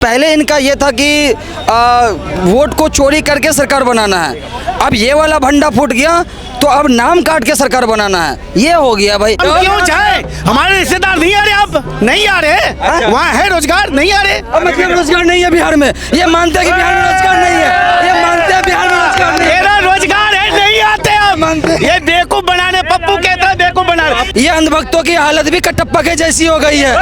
पहले इनका ये था कि वोट को चोरी करके सरकार बनाना है। अब ये वाला भंडा फूट गया तो अब नाम काट के सरकार बनाना है, ये हो गया भाई। क्यों जाए? हमारे रिश्तेदार नहीं आ रहे, अब नहीं आ रहे, वहाँ है रोजगार नहीं आ रहे। अब मतलब रोजगार नहीं है बिहार में, ये मानते हैं कि बिहार में रोजगार नहीं है, ये मानते हैं बिहार में रोजगार नहीं है। मेरा रोजगार है, नहीं आते अब। ये बेवकूफ बनाने, पप्पू कहता है बेवकूफ बनाने। ये अंधभक्तों की हालत भी कटप्पा के जैसी हो गई है।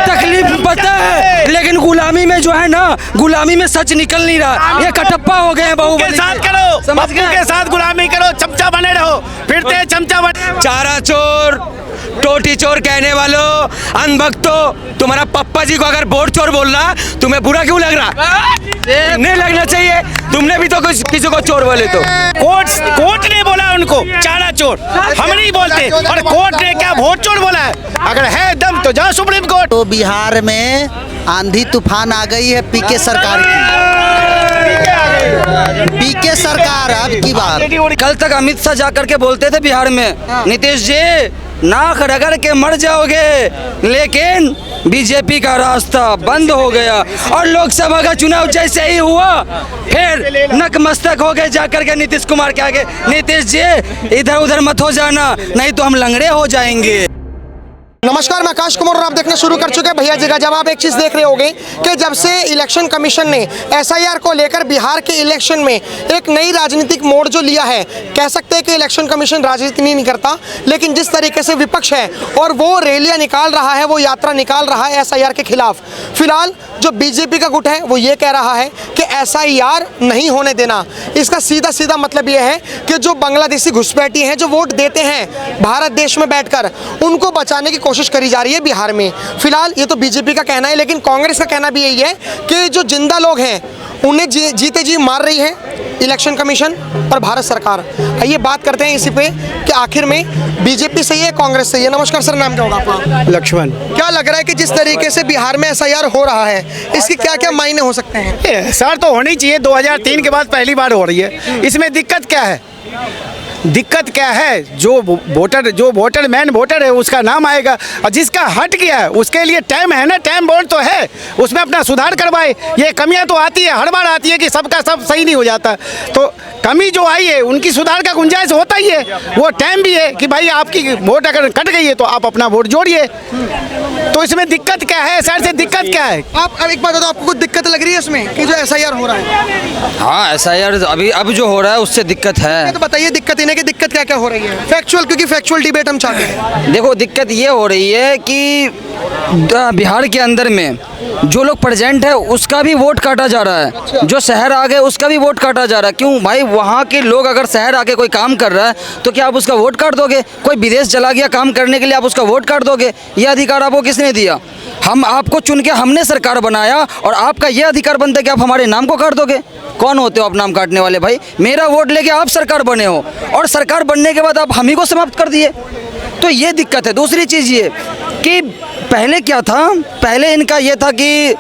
तकलीफ पता है, लेकिन गुलामी में जो है ना, गुलामी में सच निकल नहीं रहा। ये कटप्पा हो गए हैं। के साथ करो, पप्पू के साथ गुलामी करो, चमचा बने रहो, फिरते हैं चमचा बने। चारा चोर, टोटी चोर कहने वालों, अंधभक्तों, तुम्हारा पप्पा जी को अगर वोट चोर बोलना तुम्हें बुरा क्यों लग रहा? नहीं लगना चाहिए, तुमने भी तो किसी को चोर बोले तो। कोर्ट ने बोला उनको चारा चोर, हम नहीं बोलते, और कोर्ट ने क्या वोट चोर बोला है? अगर है दम तो जाओ सुप्रीम कोर्ट। तो बिहार में आंधी तूफान आ गई है पीके सरकार की। पीके सरकार अब की बार। कल तक अमित शाह जाकर के बोलते थे बिहार में, नीतीश जी नाक रगड़ के मर जाओगे, लेकिन बीजेपी का रास्ता बंद हो गया और लोकसभा का चुनाव जैसे ही हुआ फिर नकमस्तक हो गए जाकर के नीतीश कुमार के आगे। नीतीश जी इधर उधर मत हो जाना, नहीं तो हम लंगड़े हो जाएंगे। नमस्कार, मैं आकाश कुमार और आप देखना शुरू कर चुके हैं भैया जी का जवाब। एक चीज़ देख रहे होंगे कि जब से इलेक्शन कमीशन ने एसआईआर को लेकर बिहार के इलेक्शन में एक नई राजनीतिक मोड़ जो लिया है, कह सकते हैं कि इलेक्शन कमीशन राजनीति नहीं करता, लेकिन जिस तरीके से विपक्ष है और वो रैलियां निकाल रहा है, वो यात्रा निकाल रहा है एसआईआर के खिलाफ। फिलहाल जो बीजेपी का गुट है वो ये कह रहा है कि एसआईआर नहीं होने देना। इसका सीधा सीधा मतलब ये है कि जो बांग्लादेशी घुसपैठी हैं, जो वोट देते हैं भारत देश में बैठकर, उनको बचाने की कोशिश करी जा रही है बिहार में। फिलहाल ये तो बीजेपी का कहना है, लेकिन कांग्रेस का कहना भी यही है कि जो जिंदा लोग हैं उन्हें जीते जी मार रही है इलेक्शन कमीशन और भारत सरकार। आइए बात करते हैं इसी पे कि आखिर में बीजेपी सही है कांग्रेस सही है। नमस्कार सर, नाम क्या होगा आपका? लक्ष्मण। क्या लग रहा है कि जिस तरीके से बिहार में एसआईआर हो रहा है, इसके क्या क्या मायने हो सकते हैं? सर तो होनी चाहिए, 2003 के बाद पहली बार हो रही है। इसमें दिक्कत क्या है? दिक्कत क्या है? जो वोटर मैन वोटर है उसका नाम आएगा, और जिसका हट गया है उसके लिए टाइम है ना, टाइम बॉन्ड तो है, उसमें अपना सुधार करवाए। ये कमियां तो आती है, हर बार आती है कि सबका सब सही नहीं हो जाता, तो कमी जो आई है उनकी सुधार का गुंजाइश होता ही है। वो टाइम भी है कि भाई आपकी वोट अगर कट गई है तो आप अपना वोट जोड़िए। तो इसमें दिक्कत क्या है सर? से दिक्कत क्या है? आप अब एक बात बताओ, आपको कुछ दिक्कत लग रही है इसमें कि जो एसआईआर हो रहा है? हाँ, एसआईआर अब जो हो रहा है उससे दिक्कत है। तो बताइए दिक्कत इन्हें कि दिक्कत क्या क्या हो रही है? फैक्चुअल, क्योंकि फैक्चुअल डिबेट हम चाहते हैं। देखो, दिक्कत ये हो रही है कि बिहार के अंदर में जो लोग प्रेजेंट है उसका भी वोट काटा जा रहा है, जो शहर आ गए उसका भी वोट काटा जा रहा है। क्यों भाई? वहाँ के लोग अगर शहर आके कोई काम कर रहा है तो क्या आप उसका वोट काट दोगे? कोई विदेश चला गया काम करने के लिए, आप उसका वोट काट दोगे? ये अधिकार आपको किसने दिया? हम आपको चुन के हमने सरकार बनाया और आपका ये अधिकार बनता है कि आप हमारे नाम को काट दोगे? कौन होते हो आप नाम काटने वाले भाई? मेरा वोट लेके आप सरकार बने हो और सरकार बनने के बाद आप हम ही को समाप्त कर दिए, तो ये दिक्कत है। दूसरी चीज़ ये कि पहले क्या था, पहले इनका ये था कि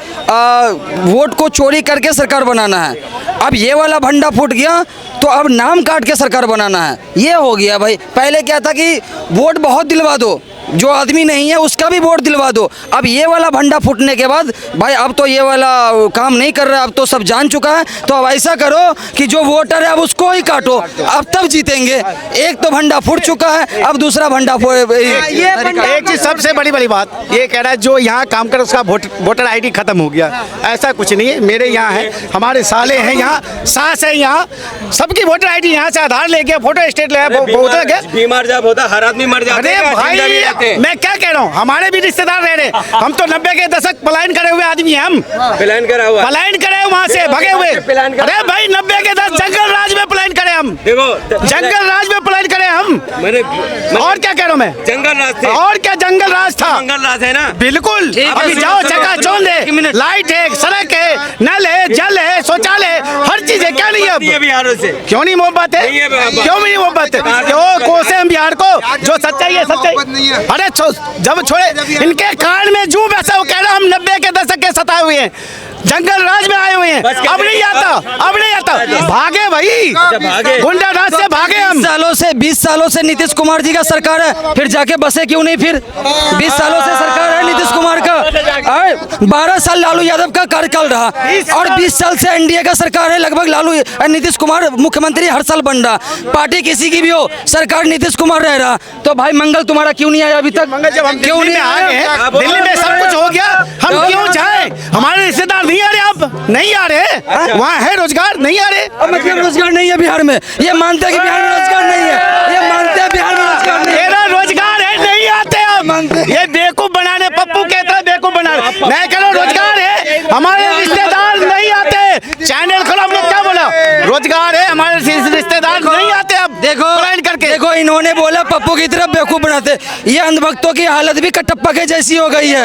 वोट को चोरी करके सरकार बनाना है। अब ये वाला भंडा फूट गया तो अब नाम काट के सरकार बनाना है, ये हो गया भाई। पहले क्या था कि वोट बहुत दिलवा दो, जो आदमी नहीं है उसका भी वोट दिलवा दो। अब ये वाला भंडा फूटने के बाद भाई अब तो ये वाला काम नहीं कर रहा है, अब तो सब जान चुका है। तो अब ऐसा करो कि जो वोटर है अब उसको ही काटो, अब तब जीतेंगे। एक तो भंडा फूट चुका है, अब दूसरा भंडा एक चीज सबसे बड़ी बात ये कह रहा है जो यहाँ काम कर उसका वोटर आईडी खत्म हो गया। ऐसा कुछ नहीं है, मेरे यहाँ है, हमारे साले हैं यहाँ, सास है यहाँ, सबकी वोटर आईडी यहाँ से आधार ले गया, फोटो स्टेट ले गया। बीमार जब होता हर आदमी मर जाता है। अरे भाई मैं क्या कह रहा हूँ, हमारे भी रिश्तेदार रह रहे, हम तो 90 के दशक पलायन करे हुए आदमी हैं। हम पलायन करे हुए वहाँ से भगे हुए। अरे भाई 90 के दशक जंगल राज में पलायन करे हम। देखो जंगल राज में पलायन करे हम। और क्या कह रहा हूँ मैं? जंगल राज थे। और क्या जंगल राज था? जंगल राज है ना, बिल्कुल। अभी जाओ चकाचौंध है, लाइट है, सड़क है, नल है, जल है, शौचालय, हर चीज है। क्या नहीं है अब? बिहार से क्यों नहीं मोहब्बत है? क्यों नहीं मोहब्बत है? क्यों कोसे हम बिहार को? जो सच्चाई है सच्चाई। अरे जब छोड़े इनके कान में जूं वैसा वो कह रहा हम 90 के दशक के सताए हुए हैं, जंगल राज में आए हुए हैं, अब नहीं आता, अब नहीं आता। भागे भाई, गुंडा राज से भागे 20 सालों से नीतीश कुमार जी का सरकार है, फिर जाके बसे क्यों नहीं? फिर 20 सालों से सरकार है नीतीश कुमार का, 12 साल लालू यादव का कार्यकाल रहा और 20 साल से एनडीए का सरकार है। लगभग नीतीश कुमार मुख्यमंत्री हर साल बन रहा, पार्टी किसी की भी हो, सरकार नीतीश कुमार रह रहा। तो भाई मंगल तुम्हारा क्यों नहीं आया अभी तक? जब हम क्यों नहीं आए, दिल्ली में सब कुछ हो गया, हम क्यों जाए? हमारे रिश्तेदार नहीं आ रहे, आप नहीं आ रहे, वहाँ है रोजगार, नहीं आ रहे। मतलब रोजगार नहीं है बिहार में, ये मानते हैं कि बिहार में रोजगार नहीं है, ये मानते हैं बिहार में रोजगार नहीं है। तेरा रोजगार है, नहीं आते आप, ये बेवकूफ बनाने, पप्पू कहता है बेवकूफ बनाने, नहीं करो रोजगार है, हमारे रिश्तेदार नहीं आते। चैनल खोलो, हमने क्या बोला? रोजगार है, हमारे रिश्तेदार नहीं आते। अब देखो करके देखो, इन्होंने बोला पप्पू की तरफ बेवकूफ बनाते, ये अंधभक्तों की हालत भी कटप्पा के जैसी हो गई है।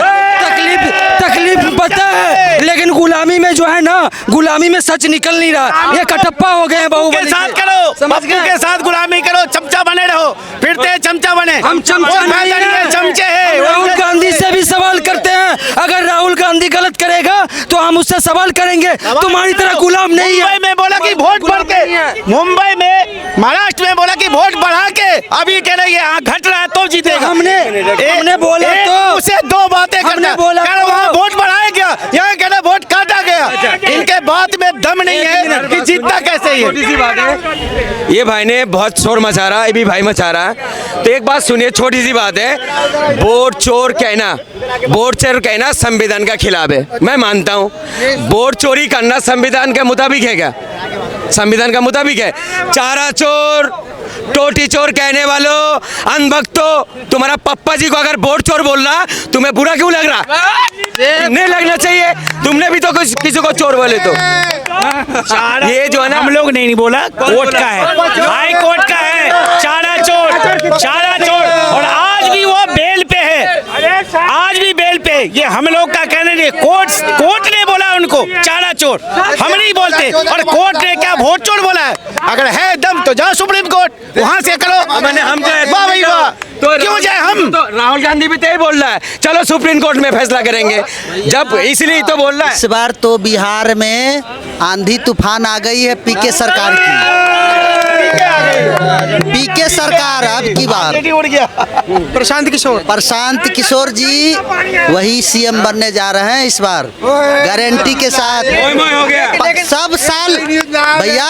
तकलीफ पता है, लेकिन गुलामी में जो है ना, गुलामी में सच निकल नहीं रहा, ये कटप्पा हो गए हैं। के साथ करो, पप्पू के साथ गुलामी करो, चमचा बने रहो, फिरते चमचा बने। हम चमचा नहीं हैं, चमचे हैं। राहुल गांधी से भी सवाल करते हैं, अगर राहुल गांधी गलत करेगा तो हम उससे सवाल करेंगे, तुम्हारी तरह गुलाम नहीं है। मुंबई में बोला कि वोट बढ़ के, मुंबई में, महाराष्ट्र में बोला कि वोट बढ़ा के, अभी कह रहे हैं घट रहा है तो जीतेगा। हमने बोला तो उसे दो बातें करना, बोला वहाँ वोट बढ़ाया गया, यहाँ कह रहे वोट काटा गया। इनके बात में दम नहीं है कि जीतता कैसे ही है। ये भाई ने बहुत शोर मचा रहा है, ये भी भाई मचा रहा है। तो एक बात सुनिए, छोटी सी बात है, वोट चोर कहना संविधान का खिलाफ है। मैं मानता हूँ वोट चोरी करना संविधान के मुताबिक है क्या? संविधान का मुताबिक है। चारा चोर, टोटी चोर कहने वालों, अनभक्तों, तुम्हारा पप्पा जी को अगर वोट चोर बोल रहा, तुम्हें बुरा क्यों लग रहा? नहीं लगना चाहिए, तुमने भी तो किसी को चोर बोले तो। ये जो है ना, हम लोग नहीं बोला, कोर्ट का है, हाई कोर्ट का है, चारा चोर, और आज भी वो बेल पे है, आज भी बेल पे। ये हम लोग का कहने नहीं, कोर्ट ने बोला उनको चारा चोर, हम नहीं बोलते। और कोर्ट ने क्या वोट चोर बोला है? अगर है दम तो जाओ सुप्रीम कोर्ट, वहाँ से करो। मैंने हम वाह भाई वाह, तो क्यों जाए हम? तो राहुल गांधी भी तो यही बोल रहा है, चलो सुप्रीम कोर्ट में फैसला करेंगे, जब इसलिए तो बोल रहा है। इस बार तो बिहार में आंधी तूफान आ गई है पीके सरकार की। पीके सरकार अब की बार प्रशांत किशोर जी वही सीएम बनने जा रहे हैं इस बार, गारंटी के साथ। हो गया सब साल भैया।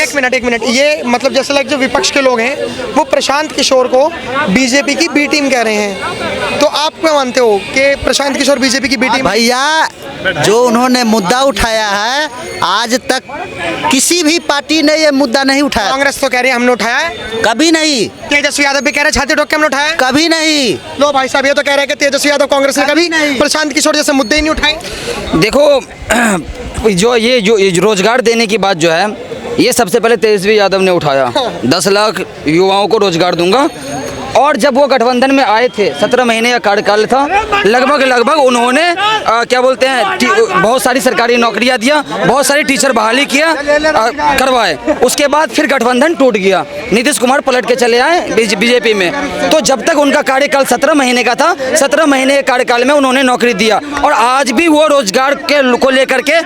एक मिनट, ये मतलब जैसे लाइक जो विपक्ष के लोग हैं वो प्रशांत किशोर को बीजेपी की बी टीम कह रहे हैं, तो आप क्या मानते हो कि प्रशांत किशोर बीजेपी की बी टीम? भैया जो उन्होंने मुद्दा उठाया है, आज तक किसी भी पार्टी ने ये मुद्दा नहीं उठाया। कांग्रेस तो कह रही है हमने उठाया है, कभी नहीं। तेजस्वी यादव भी कह रहे हैं छाती ठोक के हमने उठाया है, कभी नहीं। लो भाई साहब ये तो कह रहे हैं कि तेजस्वी यादव कांग्रेस ने कभी प्रशांत किशोर जैसे मुद्दे ही नहीं उठाए। देखो जो रोजगार देने की बात जो है, ये सबसे पहले तेजस्वी यादव ने उठाया। 10 लाख युवाओं को रोजगार दूंगा, और जब वो गठबंधन में आए थे 17 महीने का कार्यकाल था, लगभग उन्होंने क्या बोलते हैं बहुत सारी सरकारी नौकरियां दिया, बहुत सारी टीचर बहाली किया करवाए। उसके बाद फिर गठबंधन टूट गया, नीतीश कुमार पलट के चले आए बीजेपी में। तो जब तक उनका कार्यकाल 17 महीने का था, 17 महीने के कार्यकाल में उन्होंने नौकरी दिया, और आज भी वो रोजगार के को लेकर के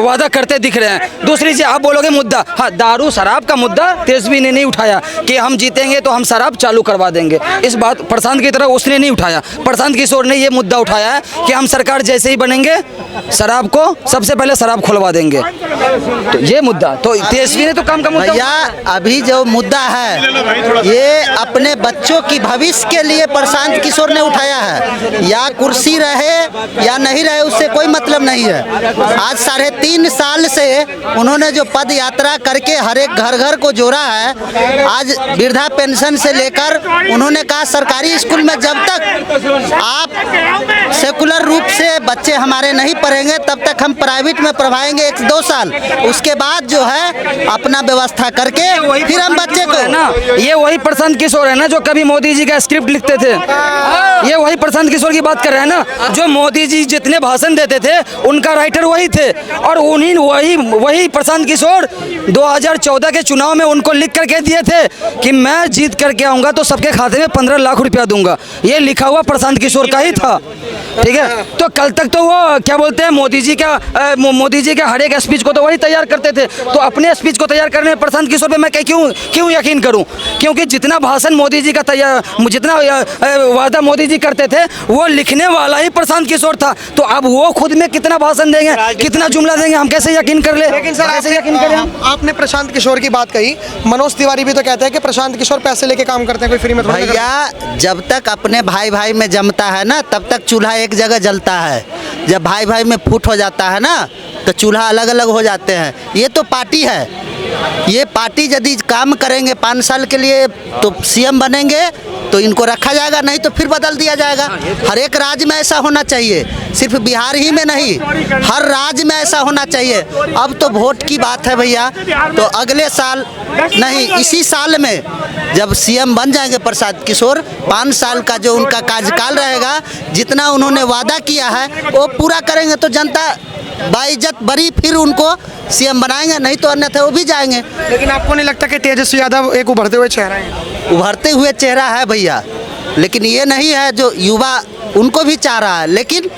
वादा करते दिख रहे हैं। दूसरी चीज आप बोलोगे मुद्दा, हाँ दारू शराब का मुद्दा तेजस्वी ने नहीं उठाया कि हम जीतेंगे तो हम शराब चालू करवा देंगे, इस बात प्रशांत की तरह उसने नहीं उठाया। प्रशांत किशोर ने ये मुद्दा उठाया है कि हम सरकार जैसे ही बनेंगे शराब को सबसे पहले शराब खुलवा देंगे, तो ये मुद्दा तो तेजस्वी ने तो काम का मुद्दा। भैया अभी जो मुद्दा है ये अपने बच्चों की भविष्य के लिए प्रशांत किशोर ने उठाया है, या कुर्सी रहे या नहीं रहे उससे कोई मतलब नहीं है। आज 3.5 साल से उन्होंने जो पद यात्रा करके हर एक घर को जोड़ा है, आज वृद्धा पेंशन से लेकर उन्होंने कहा सरकारी स्कूल में जब तक आप सेकुलर रूप से बच्चे हमारे नहीं पढ़ेंगे तब तक हम प्राइवेट में पढ़वाएंगे 1-2 साल, उसके बाद जो है अपना व्यवस्था करके फिर हम बच्चे को ना। ये वही प्रशांत किशोर है ना जो कभी मोदी जी का स्क्रिप्ट लिखते थे, ये वही प्रशांत किशोर की बात कर रहे हैं ना, जो मोदी जी जितने भाषण देते थे उनका राइटर वही थे, और उन्हीं वही प्रशांत किशोर 2014 के चुनाव में उनको लिख करके दिए थे कि मैं जीत करके आऊँगा तो सबके खाते में 15 लाख रुपया दूंगा। ये लिखा हुआ प्रशांत किशोर का ही था, ठीक है। तो कल तक तो वो क्या बोलते हैं मोदी जी का हर एक स्पीच को तो वही तैयार करते थे। तो अपने स्पीच को तैयार करने में प्रशांत किशोर पे मैं क्यों यकीन करूं? क्योंकि जितना भाषण मोदी जी का जितना वादा मोदी जी करते थे वो लिखने वाला ही प्रशांत किशोर था। तो अब वो खुद में कितना भाषण देंगे, कितना जुमला देंगे, हम कैसे यकीन कर ले? लेकिन सर कैसे यकीन करें हम? आपने प्रशांत किशोर की बात कही, मनोज तिवारी भी तो कहते हैं कि प्रशांत किशोर पैसे लेके काम करते हैं, कोई फ्री में थोड़ी करते हैं। भैया जब तक अपने भाई भाई में जमता है ना तब तक चूल्हा एक जगह जलता है। जब भाई भाई में फूट हो जाता है ना तो चूल्हा अलग अलग हो जाते हैं। ये तो पार्टी है, ये पार्टी यदि काम करेंगे 5 साल के लिए तो सीएम बनेंगे तो इनको रखा जाएगा, नहीं तो फिर बदल दिया जाएगा। हर एक राज्य में ऐसा होना चाहिए, सिर्फ बिहार ही में नहीं, हर राज्य में ऐसा होना चाहिए। अब तो वोट की बात है भैया, तो अगले साल नहीं इसी साल में जब सीएम बन जाएंगे प्रशांत किशोर, 5 साल का जो उनका कार्यकाल रहेगा, जितना उन्होंने वादा किया है वो पूरा करेंगे तो जनता बाइज्जत बरी फिर उनको सीएम बनाएंगे, नहीं तो अन्यथा वो भी जाएंगे। लेकिन आपको नहीं लगता कि तेजस्वी यादव एक उभरते हुए चेहरा है? उभरते हुए चेहरा है भैया, लेकिन ये नहीं है जो युवा उनको भी चाह रहा है। लेकिन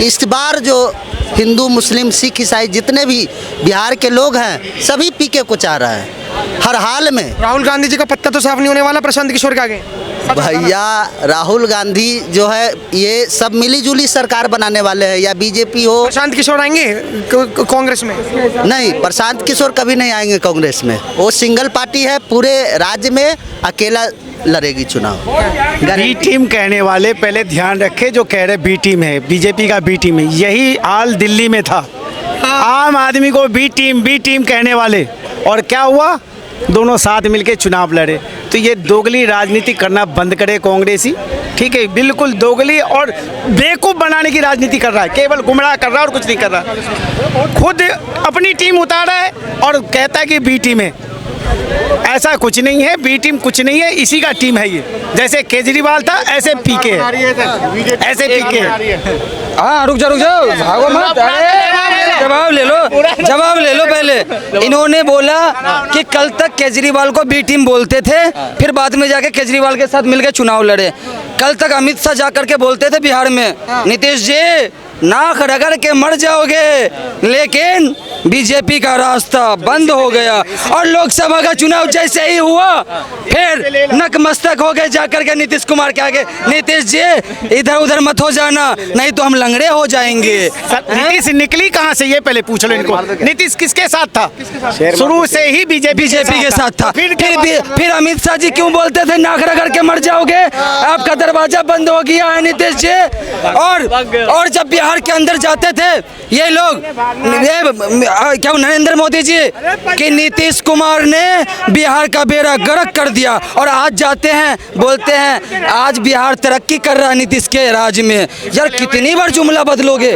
इस बार जो हिंदू मुस्लिम सिख ईसाई जितने भी बिहार के लोग हैं सभी पीके को चाह रहा है हर हाल में। राहुल गांधी जी का पत्ता तो साफ नहीं होने वाला प्रशांत किशोर के आगे। भैया राहुल गांधी जो है ये सब मिली जुली सरकार बनाने वाले हैं, या बीजेपी हो। प्रशांत किशोर आएंगे कांग्रेस में? नहीं, प्रशांत किशोर कभी नहीं आएंगे कांग्रेस में। वो सिंगल पार्टी है, पूरे राज्य में अकेला लड़ेगी चुनाव। बी टीम कहने वाले पहले ध्यान रखे, जो कह रहे बी टीम है, बीजेपी का बी टीम है, यही हाल दिल्ली में था। आम आदमी को बी टीम कहने वाले, और क्या हुआ, दोनों साथ मिलके चुनाव लड़े। तो ये दोगली राजनीति करना बंद करे कांग्रेसी, ठीक है, बिल्कुल दोगली और बेवकूफ़ बनाने की राजनीति कर रहा है, केवल गुमराह कर रहा है और कुछ नहीं कर रहा। खुद अपनी टीम उतारा है और कहता है कि बी टीम है। ऐसा कुछ नहीं है, बी टीम कुछ नहीं है, इसी का टीम है ये। जैसे केजरीवाल था ऐसे पीके है, ऐसे पीके है। हाँ रुक जाओ भागो मत, जवाब ले लो पहले। इन्होंने बोला कि कल तक केजरीवाल को बी टीम बोलते थे, फिर बाद में जाके केजरीवाल के साथ मिलकर चुनाव लड़े। कल तक अमित शाह जाकर के बोलते थे बिहार में, नीतीश जी नाक रगड़ के मर जाओगे, लेकिन बीजेपी का रास्ता बंद हो गया और लोकसभा का चुनाव जैसे ही हुआ फिर नकमस्तक हो गए जाकर के नीतीश कुमार के आगे। नीतीश जी इधर उधर मत हो जाना, नहीं तो हम लंगड़े हो जाएंगे। नीतीश निकली कहाँ से ये पहले पूछ लो इनको। नीतीश किसके साथ था? शुरू से ही बीजेपी के साथ था। फिर अमित शाह जी क्यों बोलते थे नाक रगड़ के मर जाओगे? आपका दरवाजा बंद हो गया है नीतीश जी। और जब बिहार के अंदर जाते थे ये लोग, क्या नरेंद्र मोदी जी कि नीतीश कुमार ने बिहार का बेड़ा गर्क कर दिया, और आज जाते हैं बोलते हैं आज बिहार तरक्की कर रहा है नीतीश के राज में। यार कितनी बार जुमला बदलोगे?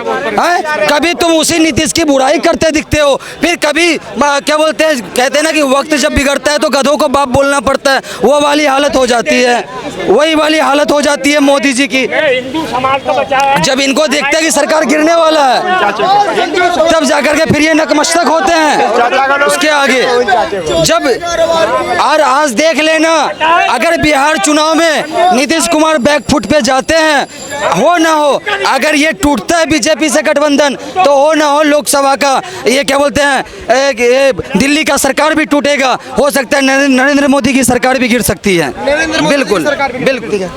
कभी तुम उसी नीतीश की बुराई करते दिखते हो, फिर कभी क्या बोलते हैं, कहते हैं ना कि वक्त जब बिगड़ता है तो गधों को बाप बोलना पड़ता है। वो वाली हालत हो जाती है, वही वाली हालत हो जाती है मोदी जी की। जब इनको देखते हैं कि सरकार गिरने वाला है तब जाकर के फिर ये नतमस्तक होते हैं उसके आगे। जब और आज देख लेना, अगर बिहार चुनाव में नीतीश कुमार बैकफुट पे जाते हैं, हो ना हो, अगर ये टूटता है बीजेपी से गठबंधन तो हो ना हो लोकसभा का ये क्या बोलते हैं दिल्ली का सरकार भी टूटेगा, हो सकता है नरेंद्र मोदी की सरकार भी गिर सकती है। बिल्कुल बिल्कुल।